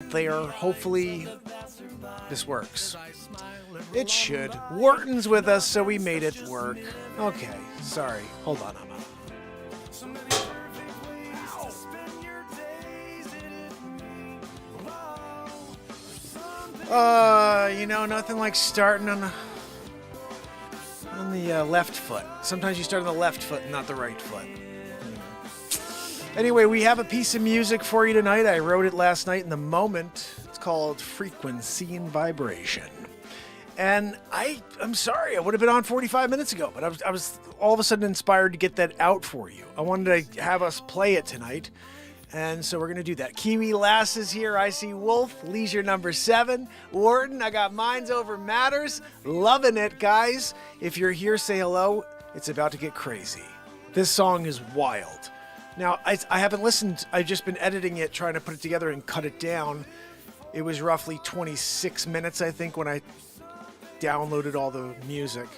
there. Hopefully this works. It should. Wharton's with us, so we made it work. Okay, sorry. Hold on, I'm out. Nothing like starting on the left foot. Sometimes you start on the left foot and not the right foot. Anyway, we have a piece of music for you tonight. I wrote it last night in the moment. It's called Frequency and Vibration. And I'm sorry, I would have been on 45 minutes ago, but I was all of a sudden inspired to get that out for you. I wanted to have us play it tonight. And so we're going to do that. Kiwi Lass is here. I see Wolf. Leisure number 7. Wharton, I got Minds Over Matters. Loving it, guys. If you're here, say hello. It's about to get crazy. This song is wild. Now, I haven't listened. I've just been editing it, trying to put it together and cut it down. It was roughly 26 minutes, I think, when I downloaded all the music.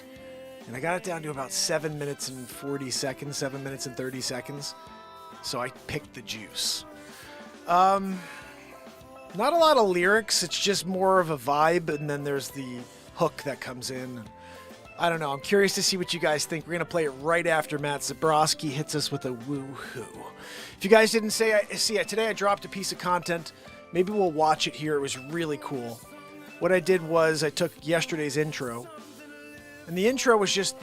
And I got it down to about 7 minutes and 40 seconds, 7 minutes and 30 seconds. So I picked the juice. Not a lot of lyrics. It's just more of a vibe. And then there's the hook that comes in. I don't know. I'm curious to see what you guys think. We're going to play it right after Matt Zabroski hits us with a woohoo. If you guys didn't see it, today I dropped a piece of content. Maybe we'll watch it here. It was really cool. What I did was I took yesterday's intro. And the intro was just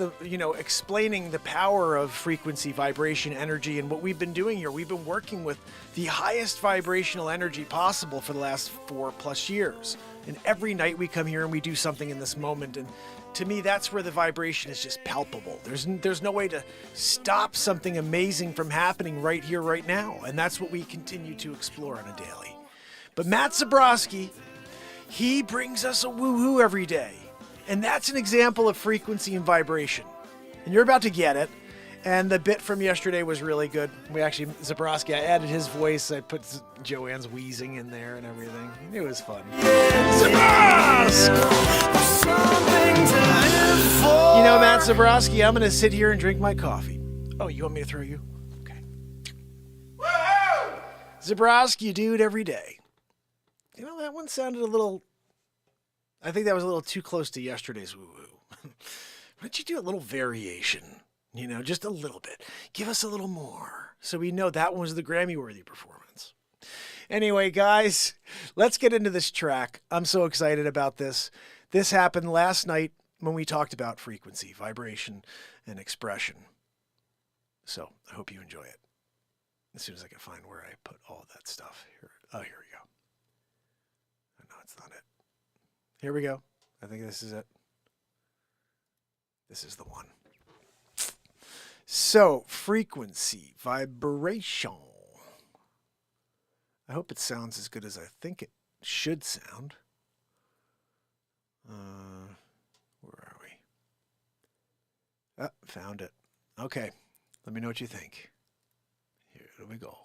explaining the power of frequency, vibration, energy, and what we've been doing here. We've been working with the highest vibrational energy possible for the last 4+ years. And every night we come here and we do something in this moment. And to me, that's where the vibration is just palpable. There's no way to stop something amazing from happening right here, right now. And that's what we continue to explore on a daily. But Matt Zabroski, he brings us a woohoo every day. And that's an example of frequency and vibration. And you're about to get it. And the bit from yesterday was really good. Zabroski, I added his voice. I put Joanne's wheezing in there and everything. It was fun. Zabroski! Matt Zabroski, I'm going to sit here and drink my coffee. Oh, you want me to throw you? Okay. Woo-hoo! Zabroski, dude, every day. That one sounded a little... I think that was a little too close to yesterday's woo-woo. Why don't you do a little variation? Just a little bit. Give us a little more so we know that one was the Grammy-worthy performance. Anyway, guys, let's get into this track. I'm so excited about this. This happened last night when we talked about frequency, vibration, and expression. So I hope you enjoy it. As soon as I can find where I put all of that stuff. Here we go. No, it's not it. Here we go. I think this is it. This is the one. So, frequency, vibration. I hope it sounds as good as I think it should sound. Where are we? Ah, found it. Okay. Let me know what you think. Here we go.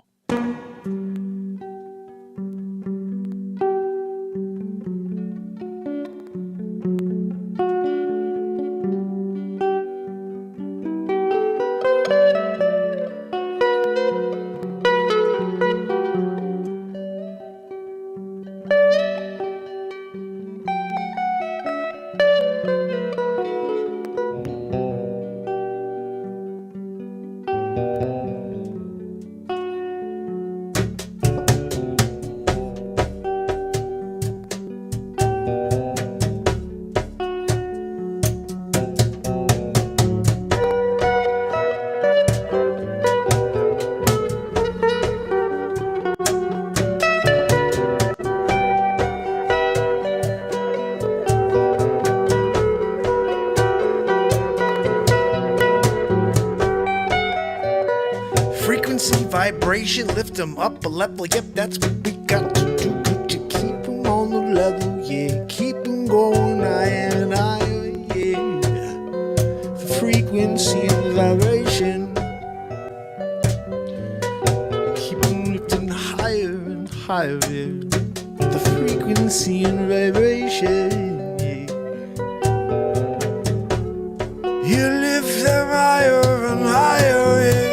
Vibration, lift them up a level, yep, that's what we got to do to keep them on the level, yeah, keep them going higher and higher, yeah, the frequency and vibration, keep them lifting higher and higher, yeah, the frequency and vibration, yeah, you lift them higher and higher, yeah.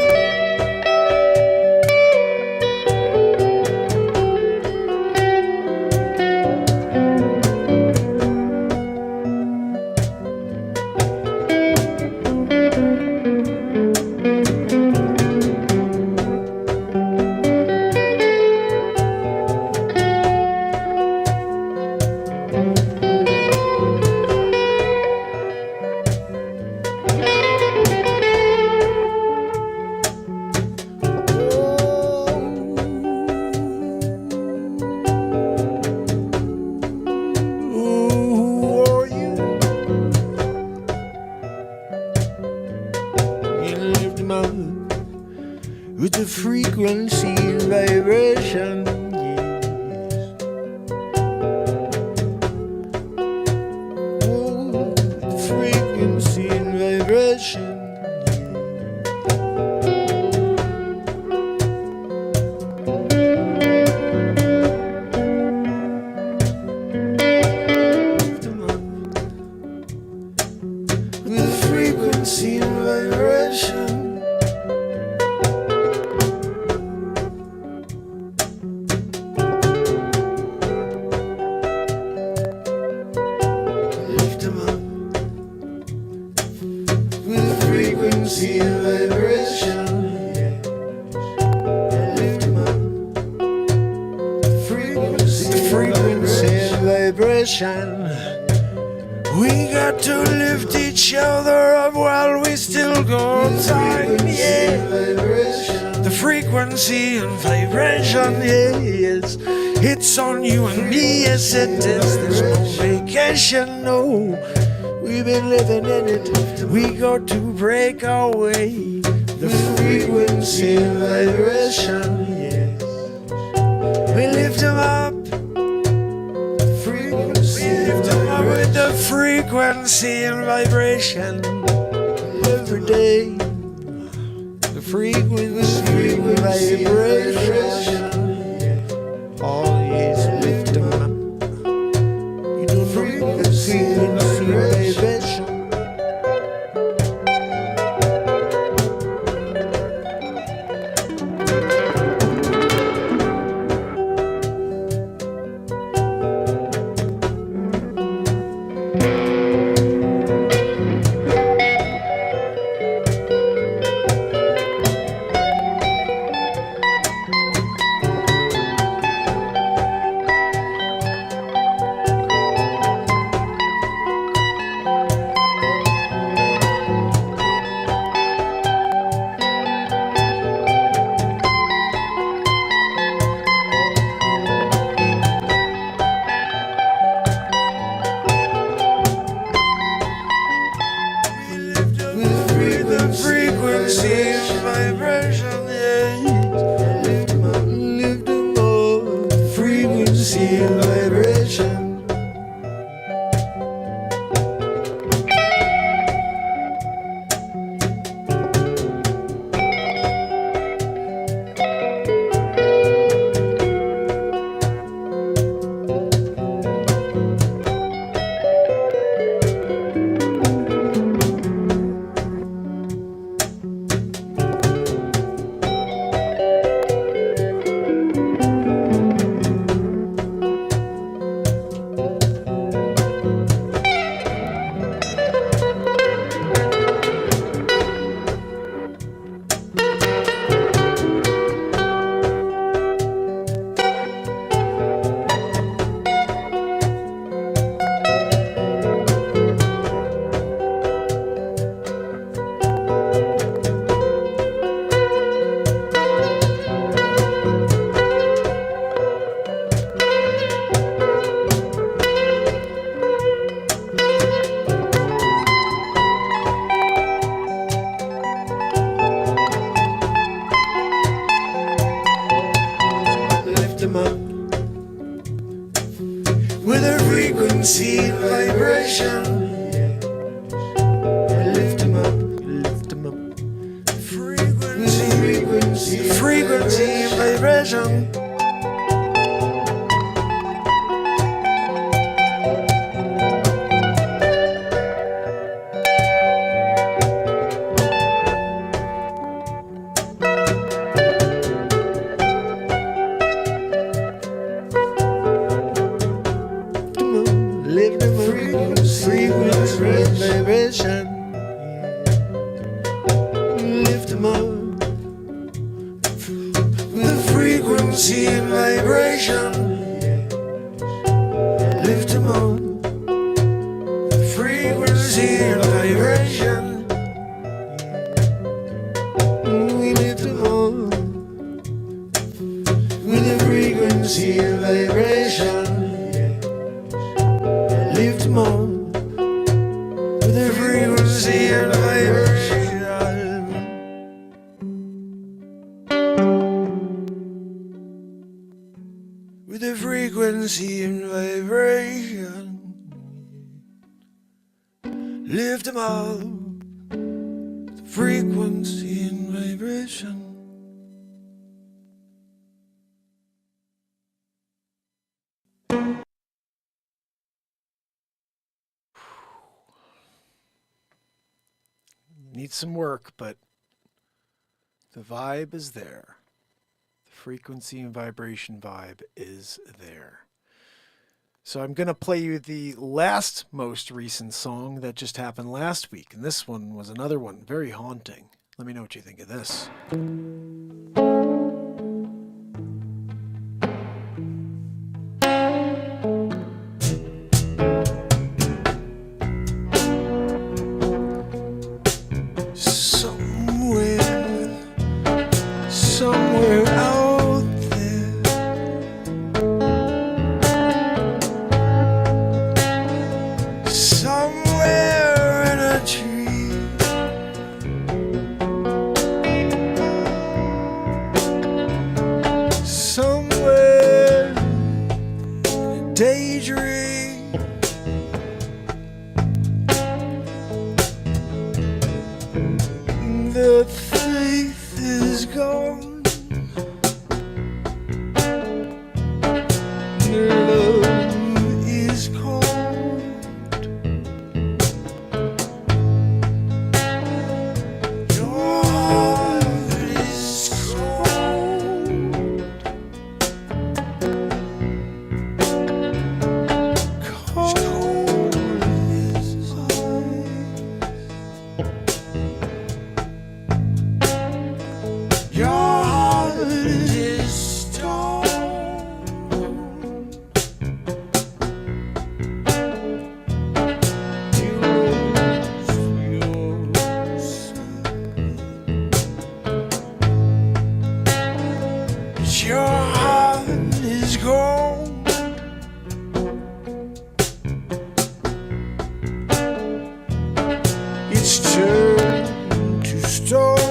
vibration. We got to lift each other up while we still got time, yeah. The frequency and vibration, yes. It's on you and me, yes it is. There's no vacation, no. We've been living in it. We got to break our way. The frequency and vibration, yes. We lift them up. With the frequency and vibration every day. The frequency and vibration always lift them up. You don't know the frequency and vibration. Needs some work, but the vibe is there. The frequency and vibration vibe is there. So I'm going to play you the last most recent song that just happened last week. And this one was another one, very haunting. Let me know what you think of this. daydream. The faith is gone. Love is cold. Your heart is cold. Cold as ice. Your heart is stone. You lose yourself. Your heart is gold. It's turned to stone.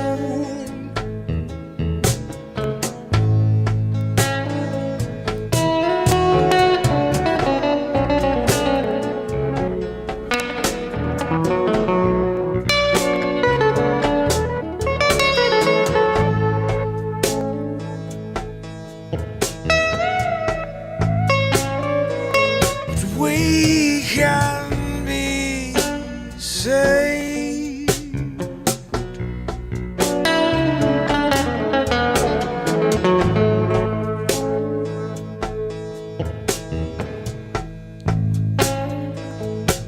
We can be saved.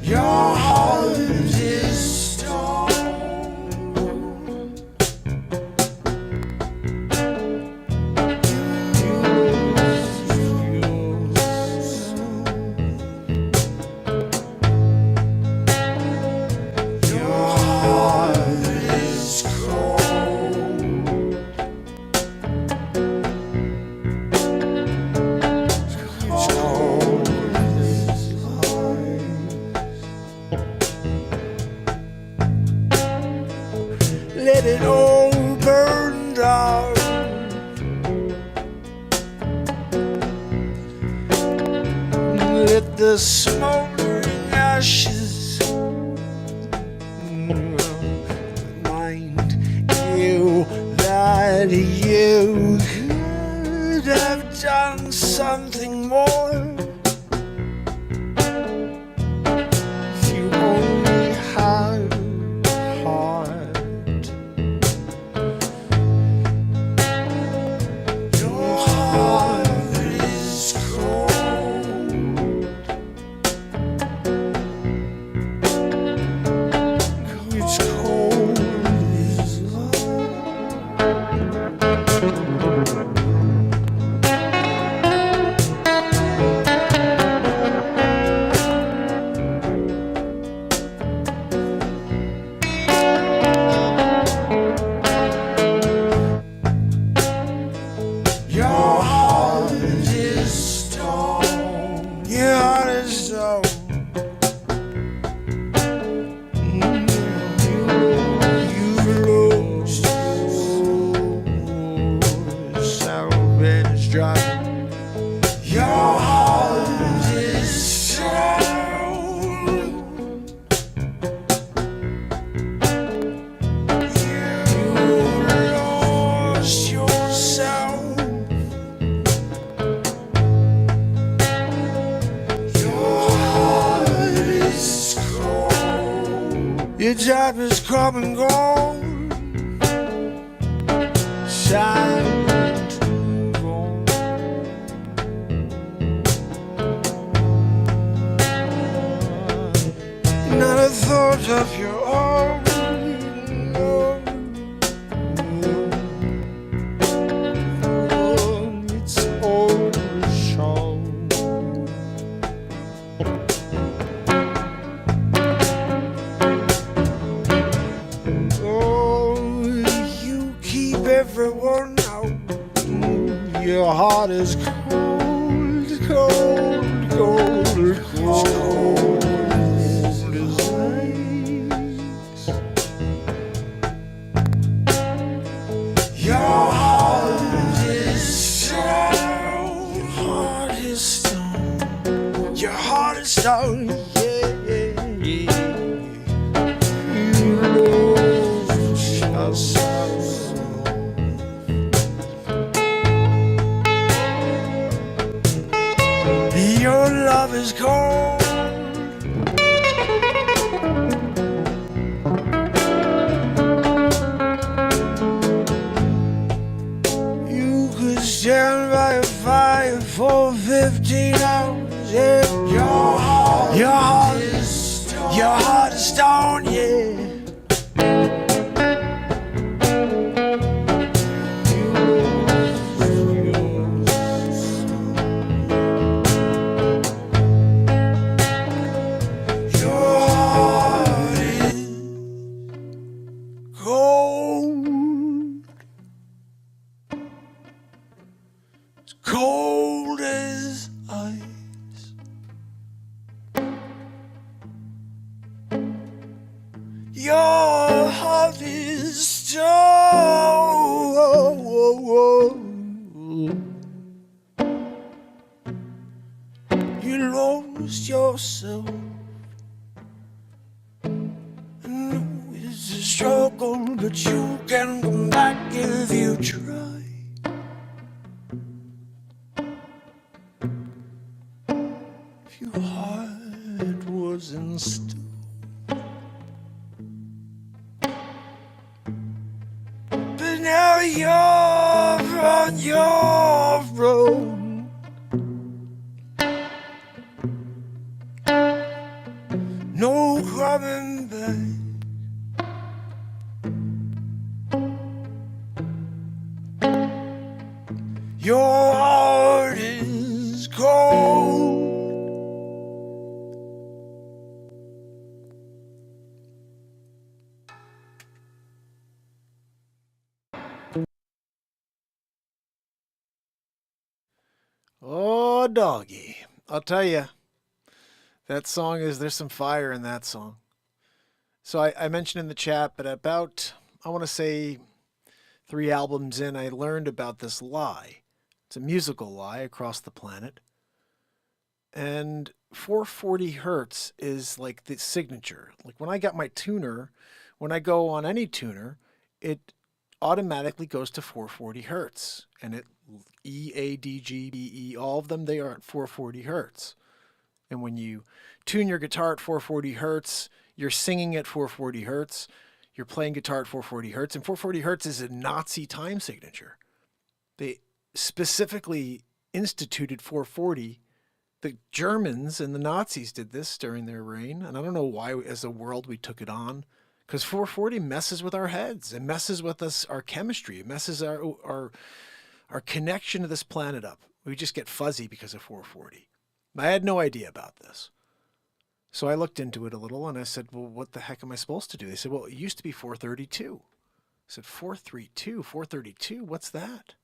Your heart is stone. You lose yourself. Your heart is cold. It's cold as ice. Let it all burn down. Let the smoldering ashes remind you that you could have done something more. If you only had a heart. Your heart is cold. It's cold as your heart is stone. Your heart is stone. You've lost yourself and it's driving. Your heart is stone. You lost yourself. Your heart is cold. Your job is come and gone. Shine to gold. Not a thought of your own. No. It's all shown. Oh, you keep everyone out. Your heart is cold, cold, cold, cold as ice. Your heart is stone. Heart is stone. stone, yeah, you lose yourself. Your love is cold. You could stand by a fire for 15 hours. Yeah, your heart is stone, yeah. Cold as ice. Your heart is stone. You lost yourself. I know it's a struggle, but you can come back if you try. Your heart was in stone. But now you're on your own. No coming back. Your heart is cold. Oh, doggy. I'll tell you, that song there's some fire in that song. So I mentioned in the chat, but about, I want to say 3 albums in, I learned about this lie. It's a musical lie across the planet. And 440 hertz is like the signature. Like when I got my tuner, when I go on any tuner, it automatically goes to 440 hertz. And it E, A, D, G, B, E, all of them, they are at 440 hertz. And when you tune your guitar at 440 hertz, you're singing at 440 hertz, you're playing guitar at 440 hertz, and 440 hertz is a Nazi time signature. They specifically instituted 440. The Germans and the Nazis did this during their reign, and I don't know why as a world we took it on, because 440 messes with our heads. It messes with us, our chemistry. It messes our connection to this planet up. We just get fuzzy because of 440. I had no idea about this. So I looked into it a little and I said, well, what the heck am I supposed to do? They said, well, it used to be 432. I said, 432, 432, what's that?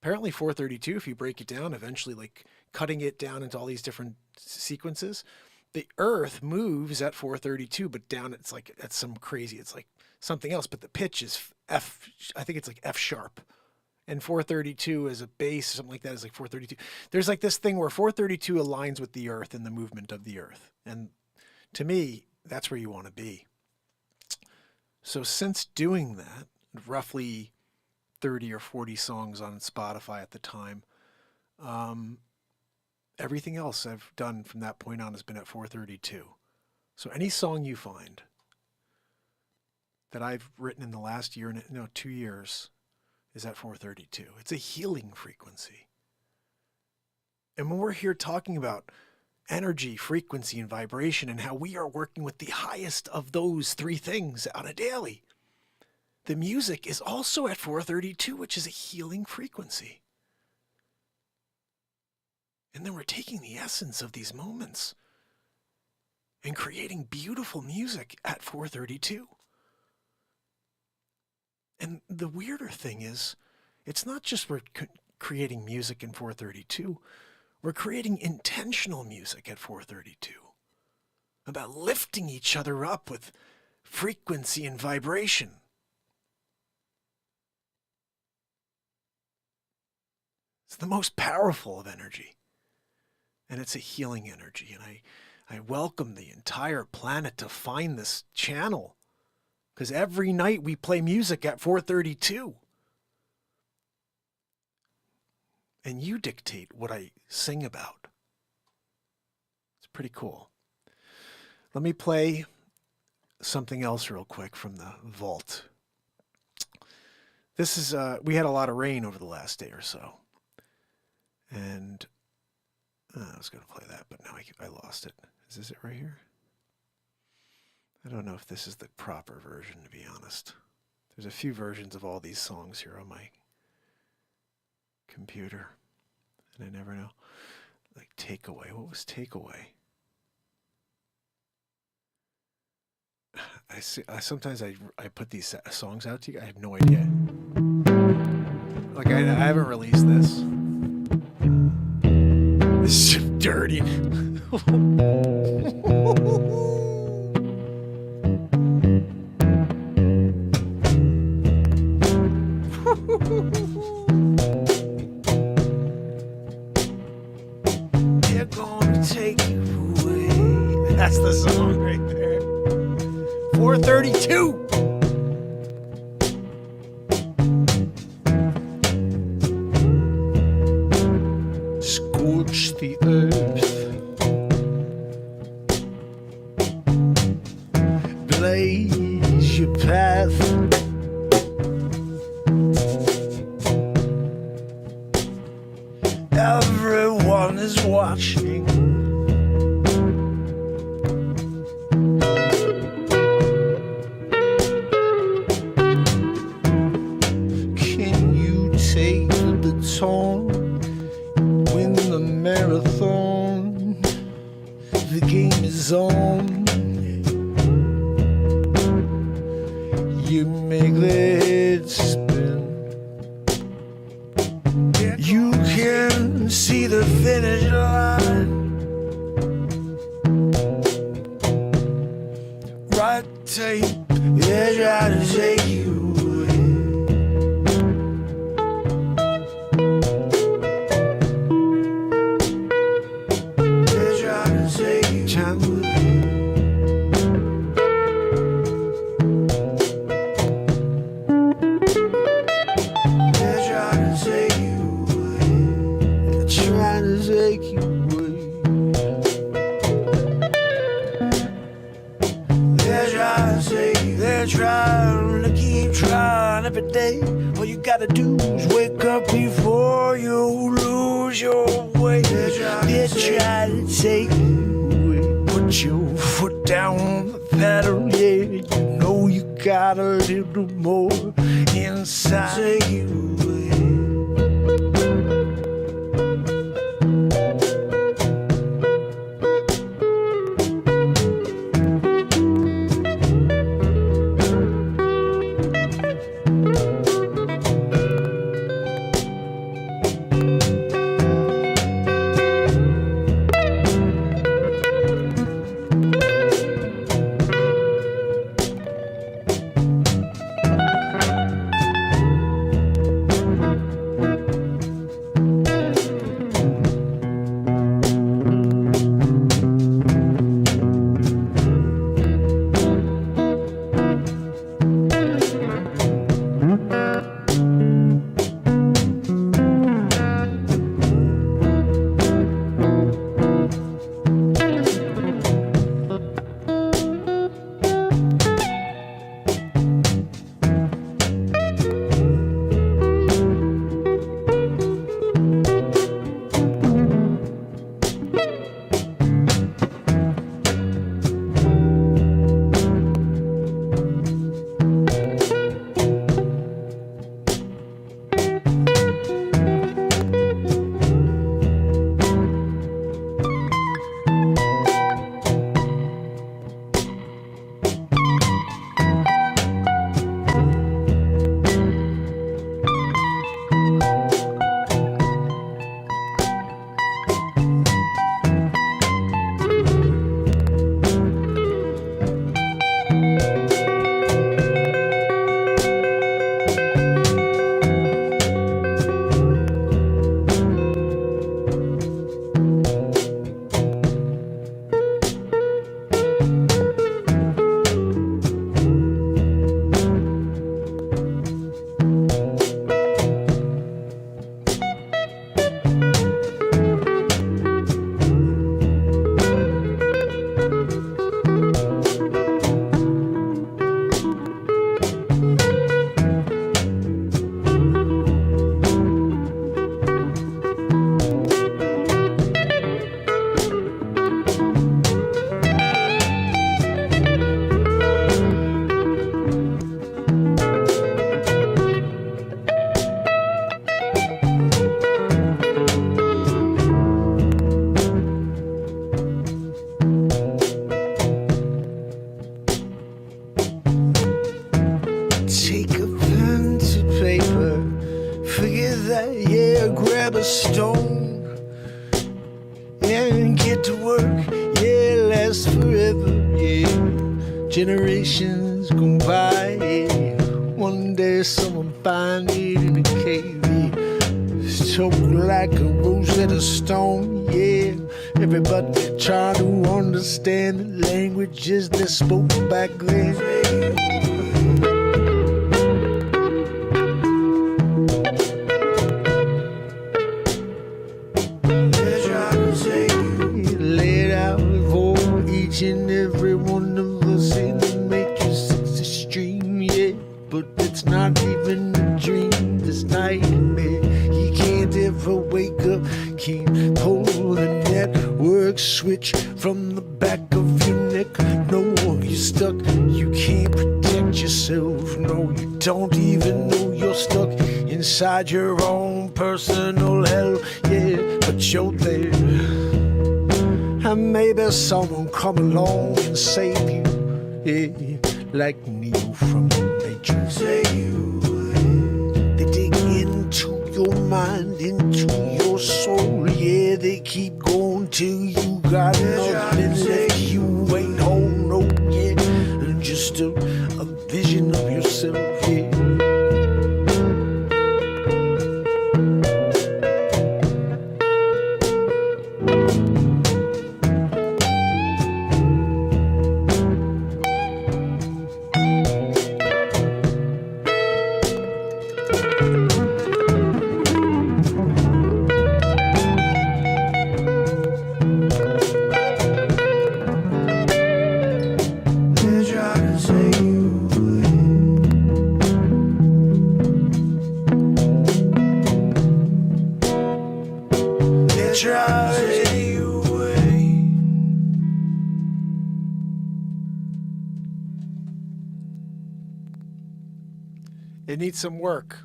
Apparently 432, if you break it down, eventually like cutting it down into all these different sequences, the Earth moves at 432, but down it's like, that's some crazy, it's like something else, but the pitch is F, I think it's like F sharp. And 432 as a bass, something like that is like 432. There's like this thing where 432 aligns with the Earth and the movement of the Earth. And to me, that's where you want to be. So since doing that, roughly 30 or 40 songs on Spotify at the time, everything else I've done from that point on has been at 432. So any song you find that I've written in the last year, 2 years, is at 432. It's a healing frequency. And when we're here talking about energy, frequency, and vibration, and how we are working with the highest of those 3 things on a daily, the music is also at 432, which is a healing frequency. And then we're taking the essence of these moments and creating beautiful music at 432. And the weirder thing is, it's not just we're creating music in 432, we're creating intentional music at 432. About lifting each other up with frequency and vibration. It's the most powerful of energy. and it's a healing energy. And I welcome the entire planet to find this channel, because every night we play music at 4:32. And you dictate what I sing about. It's pretty cool. Let me play something else real quick from the vault. This is, we had a lot of rain over the last day or so. And I was going to play that, but now I lost it. Is this it right here? I don't know if this is the proper version, to be honest. There's a few versions of all these songs here on my computer, and I never know. Like Takeaway. What was Takeaway? Sometimes I put these songs out to you. I have no idea. Like I haven't released this. This is just dirty. They're gonna take you away. That's the song right there. 4:32. Scorch the earth, blaze your path. Everyone is watching. Can you take the baton? Win the marathon. The game is on. You make the head spin. You can see the finish line. Right tape, they're trying to take you away. They're trying to take you away. They're trying to take you away. They're trying to take you away. They're trying to take you. They're trying to keep trying every day. All you gotta do is wake up before you lose your way. They're trying to take you away. Put your foot down on the pedal, yeah. You know you got a little more inside. Take you away. get to work, yeah, it lasts forever, yeah. Generations go by, yeah. One day someone find it in a cave, yeah. Soaked like a Rosetta Stone, yeah. Everybody try to understand the languages they spoke back then. Laid out for each and every one of us in the matrix. It's a stream, yeah, but it's not even a dream. This nightmare, you can't ever wake up. Can't pull the network switch from the back of your neck. No, you're stuck. You can't protect yourself. No, you don't even know you're stuck inside your own personal hell. Yeah, but you're there. And maybe someone come along and save you, yeah, like Neo from the Matrix. They dig into your mind, into your soul, yeah, they keep going till you got nothing left. You ain't home, no, yeah, just a vision of yourself, yeah. It needs some work.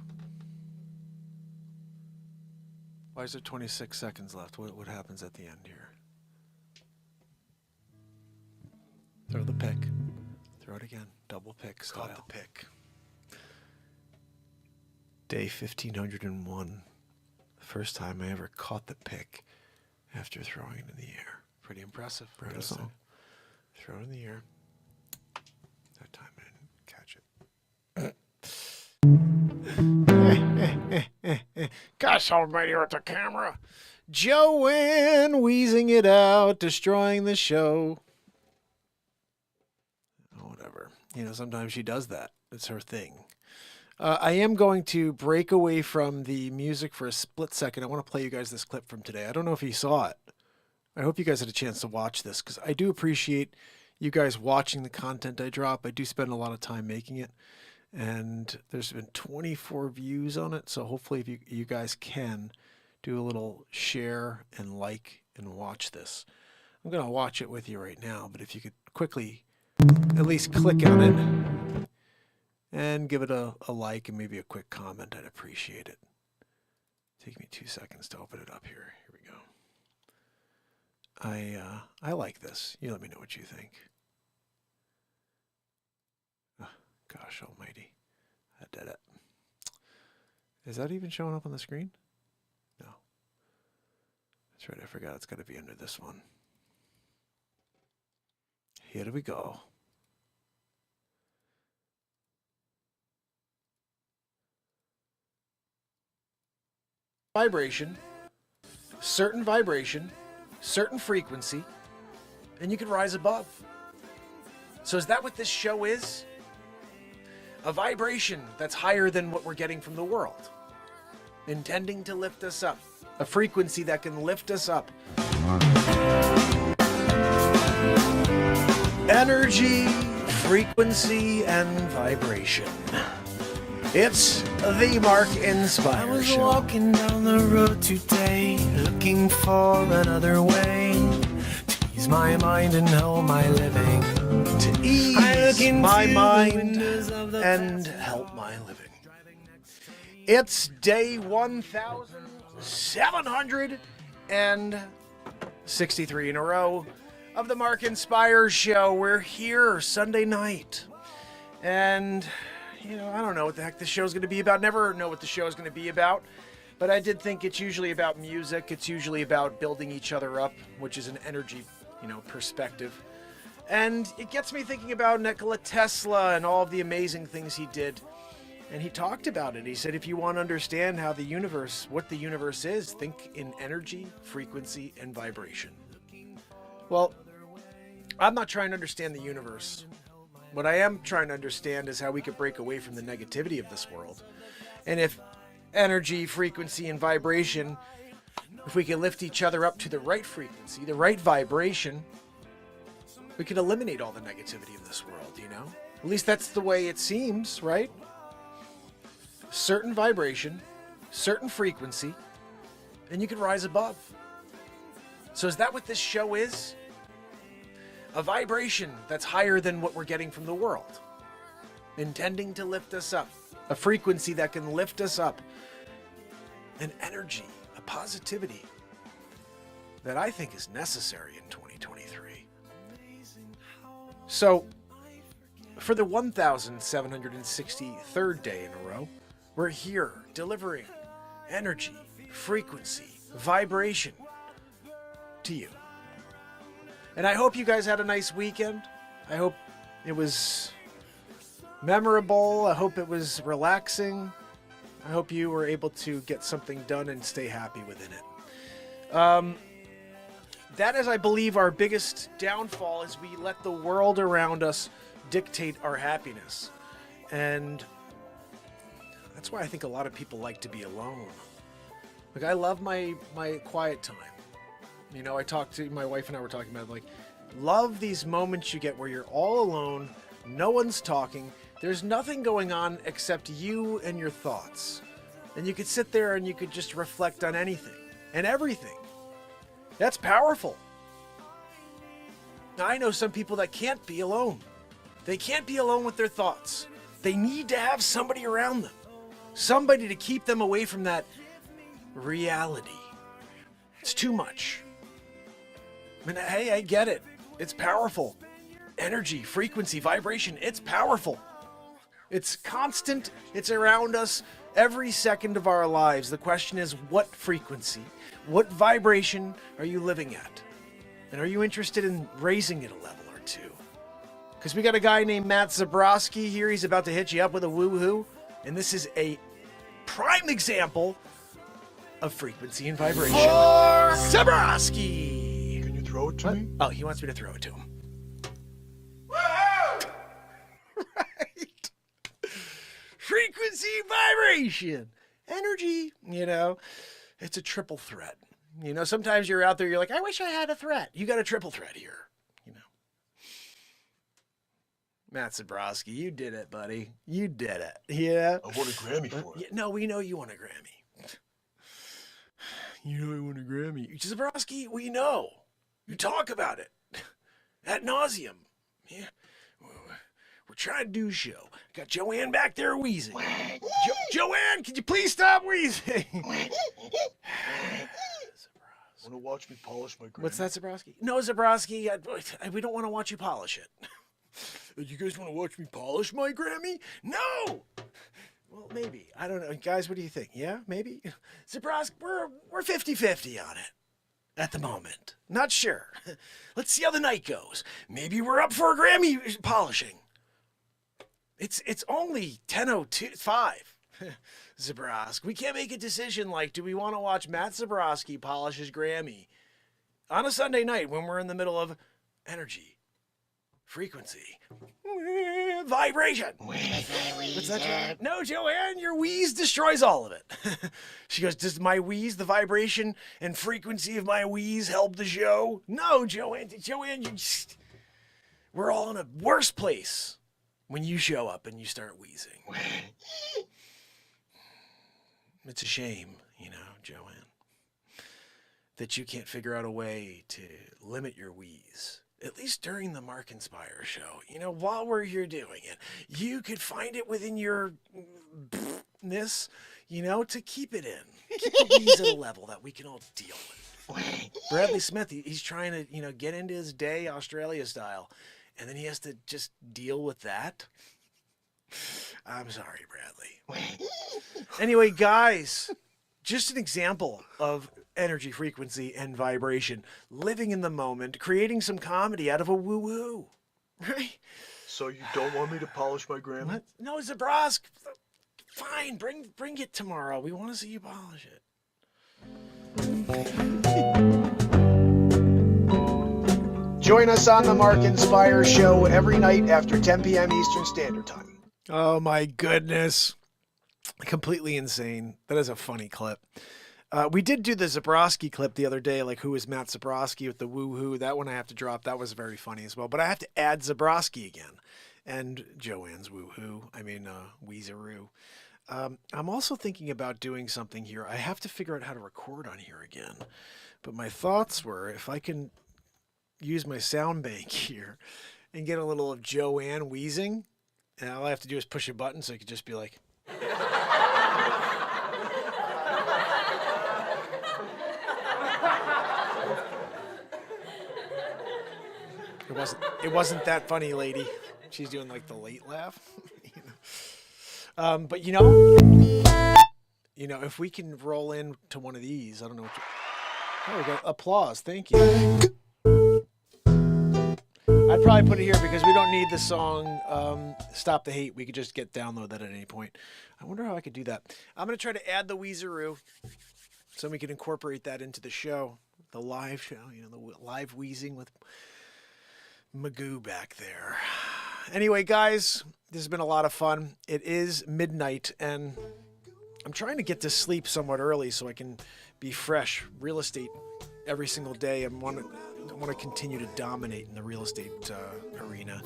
Why is there 26 seconds left? What happens at the end here? Throw the pick. Throw it again. Double pick style. Caught the pick. Day 1501. The first time I ever caught the pick after throwing it in the air. Pretty impressive. Throw it in the air. That time I didn't catch it. Gosh almighty with the camera. Joanne wheezing it out, destroying the show. Oh, whatever. You know, sometimes she does that. It's her thing. I am going to break away from the music for a split second. I want to play you guys this clip from today. I don't know if you saw it. I hope you guys had a chance to watch this because I do appreciate you guys watching the content I drop. I do spend a lot of time making it. And there's been 24 views on it, so hopefully if you guys can do a little share and like and watch this. I'm going to watch it with you right now, but if you could quickly at least click on it and give it a like and maybe a quick comment, I'd appreciate it. Take me 2 seconds to open it up here. Here we go. I like this. You let me know what you think. Gosh almighty. I did it. Is that even showing up on the screen? No. That's right. I forgot it's got to be under this one. Here we go. Vibration, certain frequency, and you can rise above. So is that what this show is? A vibration that's higher than what we're getting from the world, intending to lift us up. A frequency that can lift us up. Energy, frequency, and vibration. It's the Mark Inspire Show. I was walking down the road today, looking for another way to ease my mind and help my living. To ease my mind and help my living. It's day 1,763 in a row of the Mark Inspire Show. We're here Sunday night. And, you know, I don't know what the heck this show's going to be about. Never know what the show's going to be about. But I did think it's usually about music. It's usually about building each other up, which is an energy, perspective. And it gets me thinking about Nikola Tesla and all of the amazing things he did. And he talked about it. He said, if you want to understand what the universe is, think in energy, frequency, and vibration. Well, I'm not trying to understand the universe. What I am trying to understand is how we could break away from the negativity of this world. And if energy, frequency, and vibration, if we can lift each other up to the right frequency, the right vibration, we can eliminate all the negativity of this world, At least that's the way it seems, right? Certain vibration, certain frequency, and you can rise above. So is that what this show is? A vibration that's higher than what we're getting from the world, intending to lift us up. A frequency that can lift us up. An energy, a positivity that I think is necessary in 2023. So, for the 1,763rd day in a row, we're here delivering energy, frequency, vibration to you. And I hope you guys had a nice weekend. I hope it was memorable. I hope it was relaxing. I hope you were able to get something done and stay happy within it. That is, I believe, our biggest downfall is we let the world around us dictate our happiness. And that's why I think a lot of people like to be alone. Like, I love my quiet time. My wife and I were talking about, love these moments you get where you're all alone, no one's talking, there's nothing going on except you and your thoughts. And you could sit there and you could just reflect on anything and everything. That's powerful. Now, I know some people that can't be alone. They can't be alone with their thoughts. They need to have somebody around them. Somebody to keep them away from that reality. It's too much. Hey, I get it. It's powerful. Energy, frequency, vibration, it's powerful. It's constant. It's around us every second of our lives. The question is, what frequency, what vibration are you living at? And are you interested in raising it a level or two? Because we got a guy named Matt Zabroski here. He's about to hit you up with a woohoo. And this is a prime example of frequency and vibration. For Zabroski! Can you throw it to me? Oh, he wants me to throw it to him. Woohoo! Right. Frequency, vibration, energy, it's a triple threat. Sometimes you're out there, you're like, I wish I had a threat. You got a triple threat here, Matt Zabroski, you did it, buddy. You did it. Yeah. I won a Grammy for it. No, we know you won a Grammy. You know I won a Grammy. Zabroski, we know. You talk about it ad nauseum. Yeah. We're trying to do a show. Got Joanne back there wheezing. Joanne, could you please stop wheezing? Want to watch me polish my Grammy? What's that, Zabroski? No, Zabroski, we don't want to watch you polish it. You guys want to watch me polish my Grammy? No! Well, maybe. I don't know. Guys, what do you think? Yeah, maybe? Zabroski, we're 50-50 on it at the moment. Not sure. Let's see how the night goes. Maybe we're up for a Grammy polishing. It's only 10:05. Zabroski. We can't make a decision do we want to watch Matt Zabroski polish his Grammy on a Sunday night when we're in the middle of energy, frequency, vibration. What's that, Joanne? No, Joanne, your wheeze destroys all of it. She goes, does my wheeze, the vibration and frequency of my wheeze help the show? No, Joanne, we're all in a worse place when you show up and you start wheezing. It's a shame, Joanne, that you can't figure out a way to limit your wheeze. At least during the Mark Inspire show, while we're here doing it, you could find it within your ness, to keep it in. Keep the wheeze at a level that we can all deal with. Bradley Smith, he's trying to, get into his day Australia style, and then he has to just deal with that. I'm sorry, Bradley. Anyway, guys, just an example of energy, frequency, and vibration. Living in the moment, creating some comedy out of a woo-woo. Right? So you don't want me to polish my Grammy? What? No, Zabroski. Fine, bring it tomorrow. We want to see you polish it. Join us on the Mark Inspire Show every night after 10 p.m. Eastern Standard Time. Oh my goodness. Completely insane. That is a funny clip. We did do the Zabroski clip the other day, like who is Matt Zabroski with the woohoo. That one I have to drop. That was very funny as well. But I have to add Zabroski again. And Joanne's woohoo. I mean, Weezeroo. I'm also thinking about doing something here. I have to figure out how to record on here again. But my thoughts were, if I can use my sound bank here and get a little of Joanne wheezing, and all I have to do is push a button, so it could just be like... It wasn't that funny, lady. She's doing like the late laugh. But if we can roll into one of these, I don't know what oh, we got applause. Thank you. I'd probably put it here because we don't need the song Stop the Hate. We could just download that at any point. I wonder how I could do that. I'm going to try to add the Weezeroo so we can incorporate that into the show, the live show, the live wheezing with Magoo back there. Anyway, guys, this has been a lot of fun. It is midnight, and I'm trying to get to sleep somewhat early so I can be fresh. Real estate every single day. I want to continue to dominate in the real estate arena.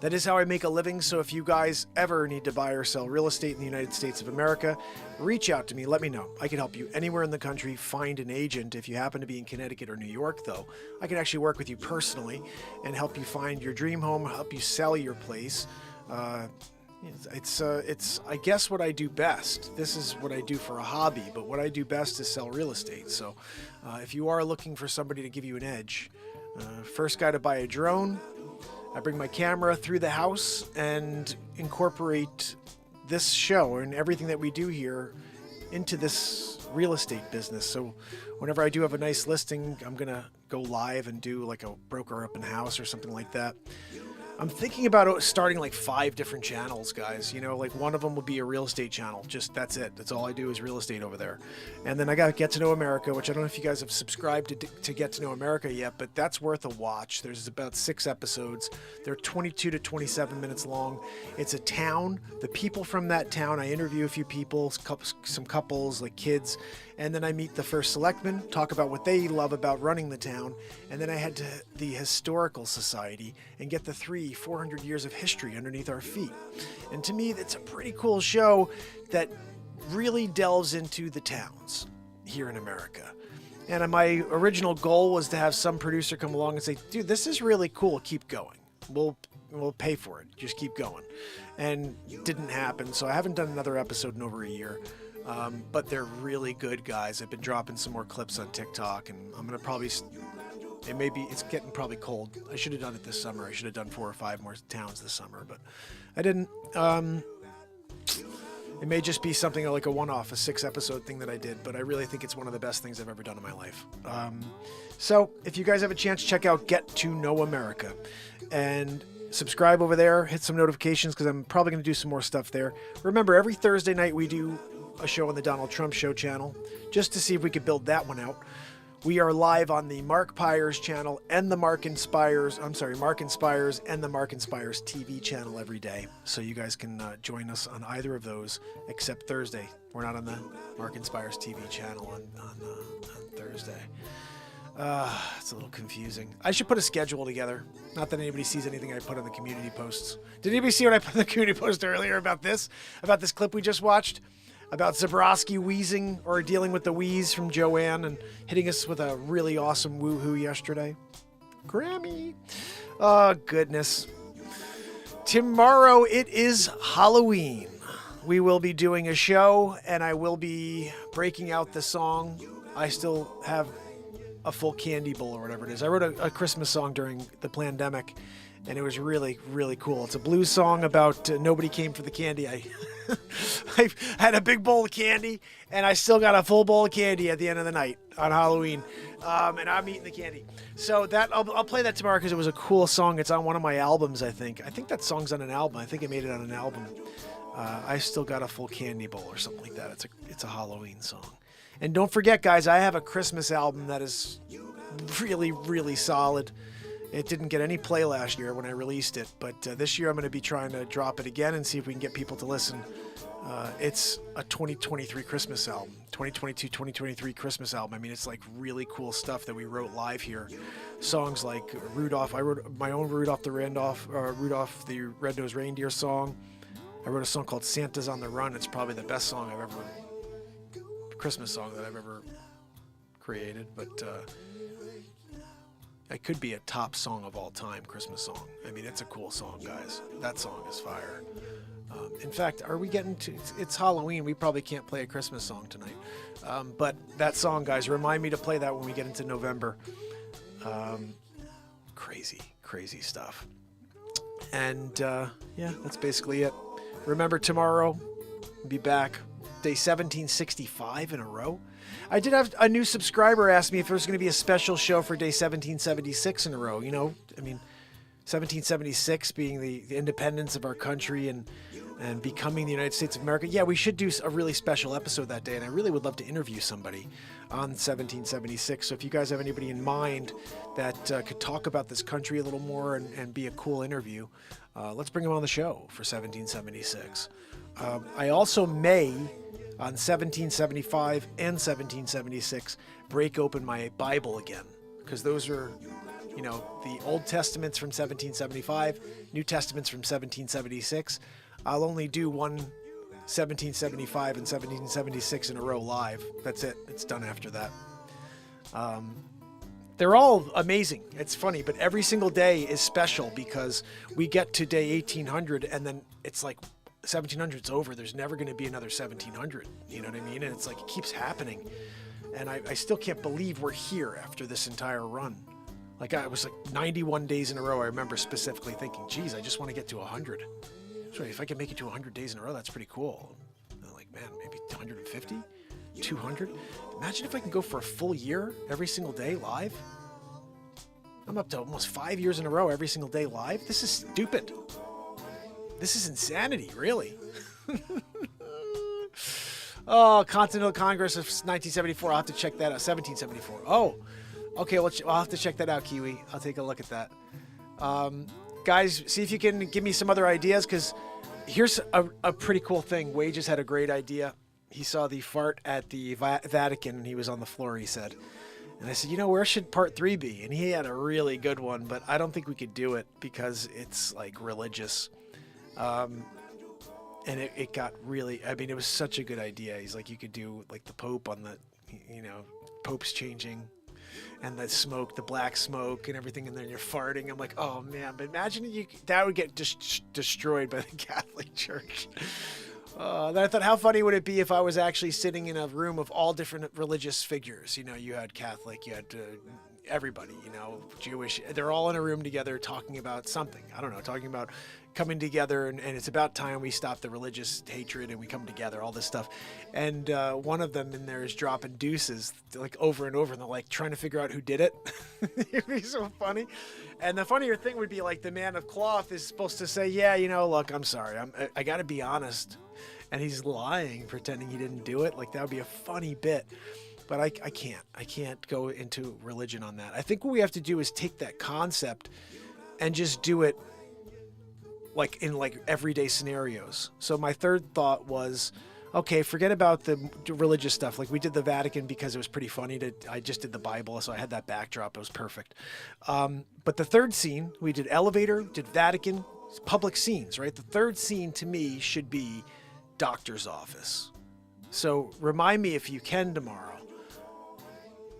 That is how I make a living. So if you guys ever need to buy or sell real estate in the United States of America, reach out to me. Let me know. I can help you anywhere in the country find an agent. If you happen to be in Connecticut or New York, though, I can actually work with you personally and help you find your dream home, help you sell your place. It's I guess what I do best. This is what I do for a hobby, but what I do best is sell real estate. So if you are looking for somebody to give you an edge, first guy to buy a drone, I bring my camera through the house and incorporate this show and everything that we do here into this real estate business. So whenever I do have a nice listing, I'm going to go live and do like a broker open house or something like that. I'm thinking about starting like 5 different channels, guys. Like one of them will be a real estate channel. Just that's it. That's all I do is real estate over there. And then I got Get to Know America, which I don't know if you guys have subscribed to Get to Know America yet, but that's worth a watch. There's about 6 episodes. They're 22 to 27 minutes long. It's a town. The people from that town, I interview a few people, some couples, like kids, and then I meet the first selectmen, talk about what they love about running the town, and then I head to the Historical Society and get the 400 years of history underneath our feet. And to me, that's a pretty cool show that really delves into the towns here in America. And my original goal was to have some producer come along and say, dude, this is really cool. Keep going. We'll pay for it. Just keep going. And it didn't happen. So I haven't done another episode in over a year. But they're really good, guys. I've been dropping some more clips on TikTok, and I'm going to probably... It's getting probably cold. I should have done it this summer. I should have done 4 or 5 more towns this summer, but I didn't. It may just be something like a one-off, a 6-episode thing that I did, but I really think it's one of the best things I've ever done in my life. So if you guys have a chance, check out Get to Know America and subscribe over there. Hit some notifications because I'm probably going to do some more stuff there. Remember, every Thursday night we do a show on the Donald Trump Show channel just to see if we could build that one out. We are live on the Mark Pires channel and the Mark Inspires and the Mark Inspires TV channel every day. So you guys can join us on either of those except Thursday. We're not on the Mark Inspires TV channel on Thursday. It's a little confusing. I should put a schedule together. Not that anybody sees anything I put on the community posts. Did anybody see what I put in the community post earlier about this clip we just watched? About Zabroski wheezing or dealing with the wheeze from Joanne and hitting us with a really awesome woohoo yesterday. Grammy. Oh, goodness. Tomorrow it is Halloween. We will be doing a show, and I will be breaking out the song. I still have a full candy bowl or whatever it is. I wrote a Christmas song during the pandemic, and it was really, really cool. It's a blues song about nobody came for the candy. I had a big bowl of candy, and I still got a full bowl of candy at the end of the night on Halloween, and I'm eating the candy. So that I'll play that tomorrow because it was a cool song. It's on one of my albums, I think. I think that song's on an album. I think I made it on an album. I still got a full candy bowl or something like that. It's a Halloween song. And don't forget, guys, I have a Christmas album that is really, really solid. It didn't get any play last year when I released it, but this year I'm going to be trying to drop it again and see if we can get people to listen. It's a 2023 Christmas album, 2022, 2023 Christmas album. I mean, it's like really cool stuff that we wrote live here. Songs like Rudolph. I wrote my own Rudolph the Red-Nosed Reindeer song. I wrote a song called Santa's on the Run. It's probably the best song Christmas song that I've ever created, but it could be a top song of all time, Christmas song. I mean, it's a cool song, guys. That song is fire. In fact, are we getting to... It's Halloween. We probably can't play a Christmas song tonight. But that song, guys, remind me to play that when we get into November. Crazy, crazy stuff. And, yeah, that's basically it. Remember, tomorrow, we'll be back. Day 1765 in a row. I did have a new subscriber ask me if there was going to be a special show for day 1776 in a row. You know, I mean, 1776 being the independence of our country and becoming the United States of America. Yeah, we should do a really special episode that day, and I really would love to interview somebody on 1776. So if you guys have anybody in mind that could talk about this country a little more and be a cool interview, let's bring them on the show for 1776. I also may, on 1775 and 1776, break open my Bible again, because those are, you know, the Old Testaments from 1775, New Testaments from 1776. I'll only do one 1775 and 1776 in a row live. That's it. It's done after that. They're all amazing. It's funny, but every single day is special because we get to day 1800 and then it's like 1700's over. There's never going to be another 1700. You know what I mean? And it's like it keeps happening. And I still can't believe we're here after this entire run. Like I was like 91 days in a row. I remember specifically thinking, geez, I just want to get to 100. So if I can make it to 100 days in a row, that's pretty cool. I'm like, man, maybe 150, 200. Imagine if I can go for a full year every single day live. I'm up to almost 5 years in a row every single day live. This is stupid. This is insanity, really. Oh, Continental Congress of 1974. I'll have to check that out. 1774. Oh, okay. Well, I'll have to check that out, Kiwi. I'll take a look at that. Guys, see if you can give me some other ideas, because here's a pretty cool thing. Wages had a great idea. He saw the fart at the Vatican, and he was on the floor, he said. And I said, you know, where should part 3 be? And he had a really good one, but I don't think we could do it because it's, like, religious. And it got really, I mean, it was such a good idea. He's like, you could do, like, the Pope on the, you know, Pope's changing. And the smoke, the black smoke and everything, and then you're farting. I'm like, oh man, but imagine that would get destroyed by the Catholic Church. Then I thought, how funny would it be if I was actually sitting in a room of all different religious figures? You know, you had Catholic, you had everybody, you know, Jewish. They're all in a room together talking about something. I don't know, talking about coming together, and it's about time we stop the religious hatred and we come together, all this stuff. And one of them in there is dropping deuces like over and over, and they're like trying to figure out who did it. It'd be so funny. And the funnier thing would be like the man of cloth is supposed to say, yeah, you know, look, I'm sorry, I got to be honest. And he's lying, pretending he didn't do it. Like that would be a funny bit. But I can't go into religion on that. I think what we have to do is take that concept and just do it like in like everyday scenarios. So my third thought was, okay, forget about the religious stuff. Like we did the Vatican because it was pretty funny. I just did the Bible, so I had that backdrop. It was perfect. But the third scene, we did elevator, did Vatican, public scenes, right? The third scene to me should be doctor's office. So remind me if you can tomorrow.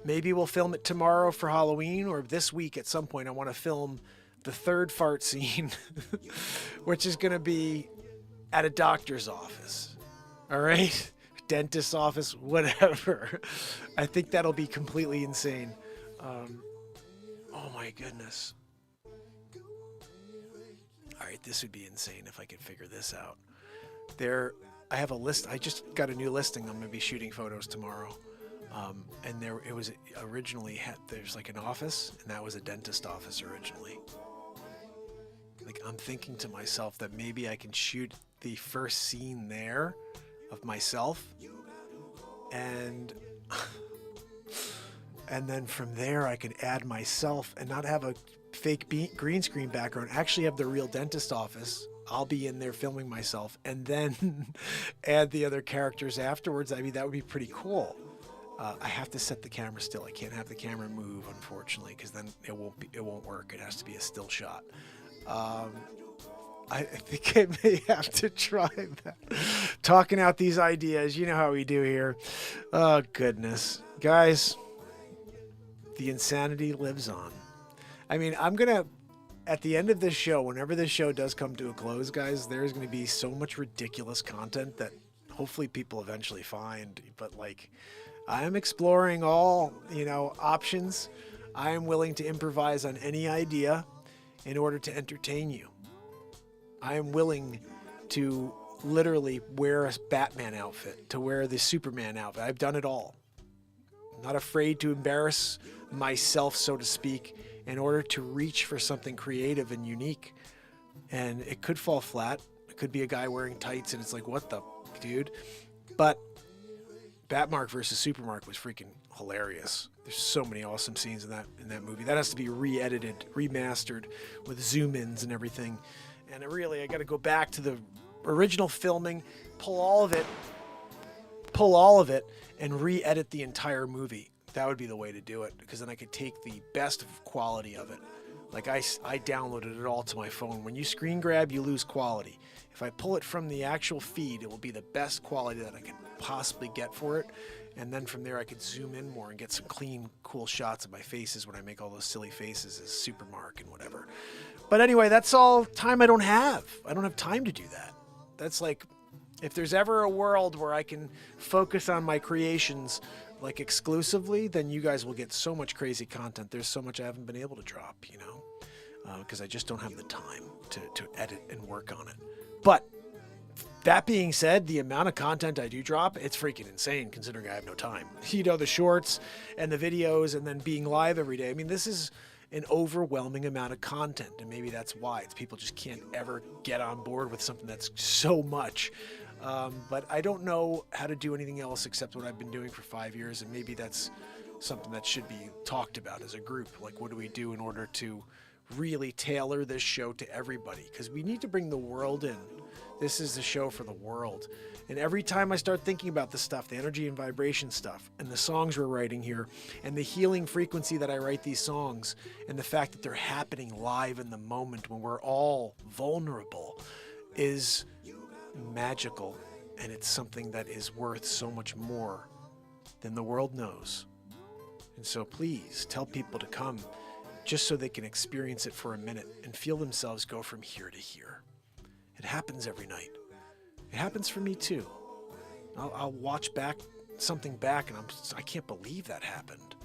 Maybe we'll film it tomorrow for Halloween, or this week at some point I want to film the third fart scene, which is going to be at a doctor's office. All right? Dentist's office, whatever. I think that'll be completely insane. Oh my goodness. All right, this would be insane if I could figure this out. I have a list. I just got a new listing. I'm going to be shooting photos tomorrow. And it was originally, there's like an office, and that was a dentist office originally. Like, I'm thinking to myself that maybe I can shoot the first scene there of myself, and then from there I can add myself and not have a fake green screen background. Actually have the real dentist office. I'll be in there filming myself, and then add the other characters afterwards. I mean, that would be pretty cool. I have to set the camera still. I can't have the camera move, unfortunately, because then it won't work. It has to be a still shot. I think I may have to try that. Talking out these ideas, you know how we do here. Oh, goodness. Guys, the insanity lives on. I mean, at the end of this show, whenever this show does come to a close, guys, there's going to be so much ridiculous content that hopefully people eventually find. But, like, I am exploring all, options. I am willing to improvise on any idea in order to entertain you. I am willing to literally wear a Batman outfit, to wear the Superman outfit. I've done it all. I'm not afraid to embarrass myself, so to speak, in order to reach for something creative and unique. And it could fall flat. It could be a guy wearing tights and it's like, what the dude? But Batmark versus Supermark was freaking hilarious. There's so many awesome scenes in that movie. That has to be re-edited, remastered with zoom-ins and everything. And I got to go back to the original filming, pull all of it, and re-edit the entire movie. That would be the way to do it, because then I could take the best quality of it. Like I downloaded it all to my phone. When you screen grab, you lose quality. If I pull it from the actual feed, it will be the best quality that I can possibly get for it. And then from there, I could zoom in more and get some clean, cool shots of my faces when I make all those silly faces as Supermark and whatever. But anyway, that's all time I don't have. I don't have time to do that. That's like, if there's ever a world where I can focus on my creations like exclusively, then you guys will get so much crazy content. There's so much I haven't been able to drop, because I just don't have the time to edit and work on it. But that being said, the amount of content I do drop, it's freaking insane considering I have no time. The shorts and the videos and then being live every day. I mean, this is an overwhelming amount of content, and maybe that's why people just can't ever get on board with something that's so much. But I don't know how to do anything else except what I've been doing for 5 years, and maybe that's something that should be talked about as a group. Like, what do we do in order to really tailor this show to everybody? Because we need to bring the world in. This is the show for the world. And every time I start thinking about the stuff, the energy and vibration stuff, and the songs we're writing here, and the healing frequency that I write these songs, and the fact that they're happening live in the moment when we're all vulnerable, is magical. And it's something that is worth so much more than the world knows. And so please tell people to come just so they can experience it for a minute and feel themselves go from here to here. It happens every night. It happens for me too. I'll watch something back and I can't believe that happened.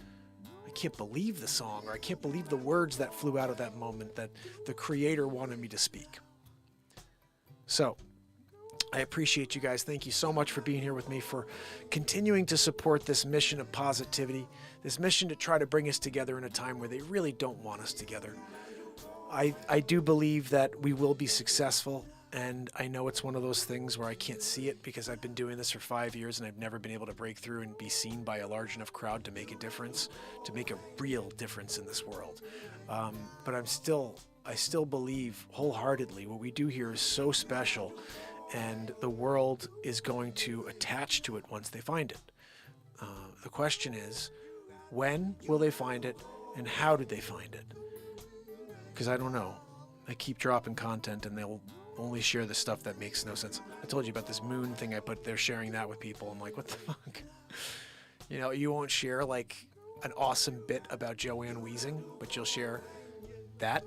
I can't believe the song, or I can't believe the words that flew out of that moment that the creator wanted me to speak. So I appreciate you guys. Thank you so much for being here with me, for continuing to support this mission of positivity, this mission to try to bring us together in a time where they really don't want us together. I do believe that we will be successful, and I know it's one of those things where I can't see it because I've been doing this for 5 years and I've never been able to break through and be seen by a large enough crowd to make a difference, to make a real difference in this world. But I still believe wholeheartedly what we do here is so special, and the world is going to attach to it once they find it. The question is, when will they find it, and how did they find it? Because I don't know. I keep dropping content and they'll only share the stuff that makes no sense. I told you about this moon thing I put there, sharing that with people. I'm like, what the fuck? You won't share like an awesome bit about Joanne wheezing, but you'll share that,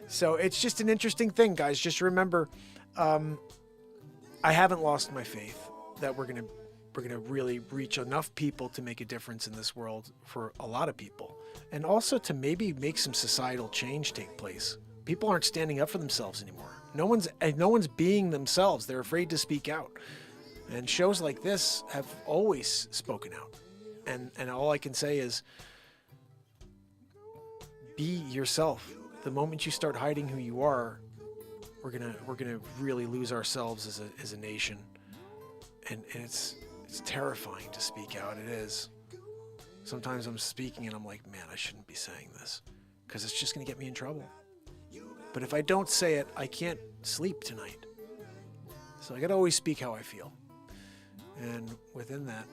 So it's just an interesting thing, guys. Just remember, I haven't lost my faith that we're going to really reach enough people to make a difference in this world for a lot of people, and also to maybe make some societal change take place. People aren't standing up for themselves anymore. No one's being themselves. They're afraid to speak out. And shows like this have always spoken out. And all I can say is, be yourself. The moment you start hiding who you are, we're gonna really lose ourselves as a nation. And it's terrifying to speak out. It is. Sometimes I'm speaking and I'm like, man, I shouldn't be saying this, because it's just gonna get me in trouble. But if I don't say it, I can't sleep tonight. So I gotta always speak how I feel. And within that,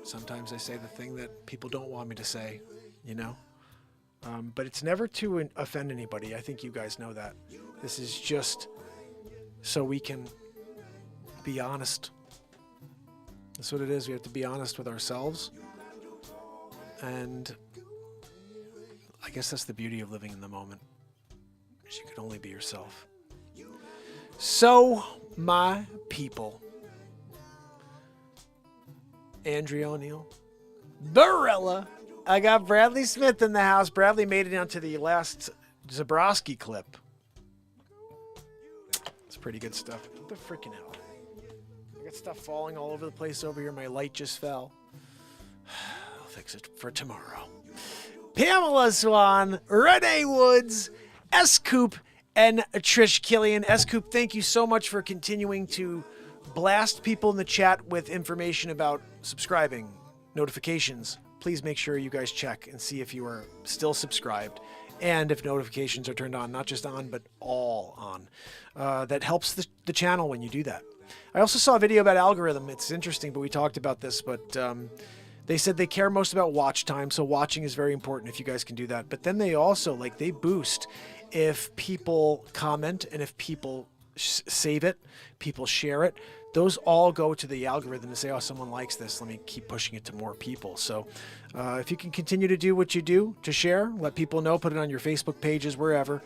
sometimes I say the thing that people don't want me to say, you know? But it's never to offend anybody. I think you guys know that. This is just so we can be honest. That's what it is. We have to be honest with ourselves. And I guess that's the beauty of living in the moment, is you can only be yourself. So, my people, Andrea O'Neill, Barella. I got Bradley Smith in the house. Bradley made it onto the last Zabroski clip. It's pretty good stuff. What the freaking hell? I got stuff falling all over the place over here. My light just fell. I'll fix it for tomorrow. Pamela Swan, Renee Woods, S-Coop, and Trish Killian. S-Coop, thank you so much for continuing to blast people in the chat with information about subscribing, notifications. Please make sure you guys check and see if you are still subscribed and if notifications are turned on, not just on, but all on. That helps the channel when you do that. I also saw a video about algorithm. It's interesting, but we talked about this, but they said they care most about watch time, so watching is very important if you guys can do that. But then they also, they boost if people comment and if people save it, people share it. Those all go to the algorithm to say, oh, someone likes this, let me keep pushing it to more people. So if you can continue to do what you do, to share, let people know, put it on your Facebook pages, wherever.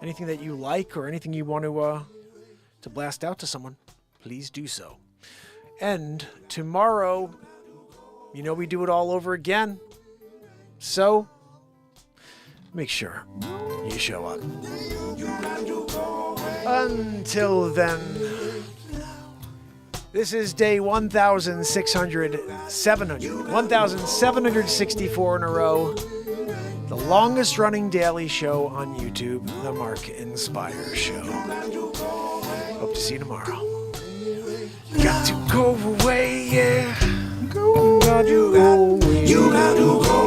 Anything that you like or anything you want to blast out to someone, please do so. And tomorrow, we do it all over again. So make sure you show up. Until then, this is day 1,764 in a row. The longest running daily show on YouTube, The Mark Inspire Show. Hope to see you tomorrow. Got to go away, yeah. Got to go away. You got to go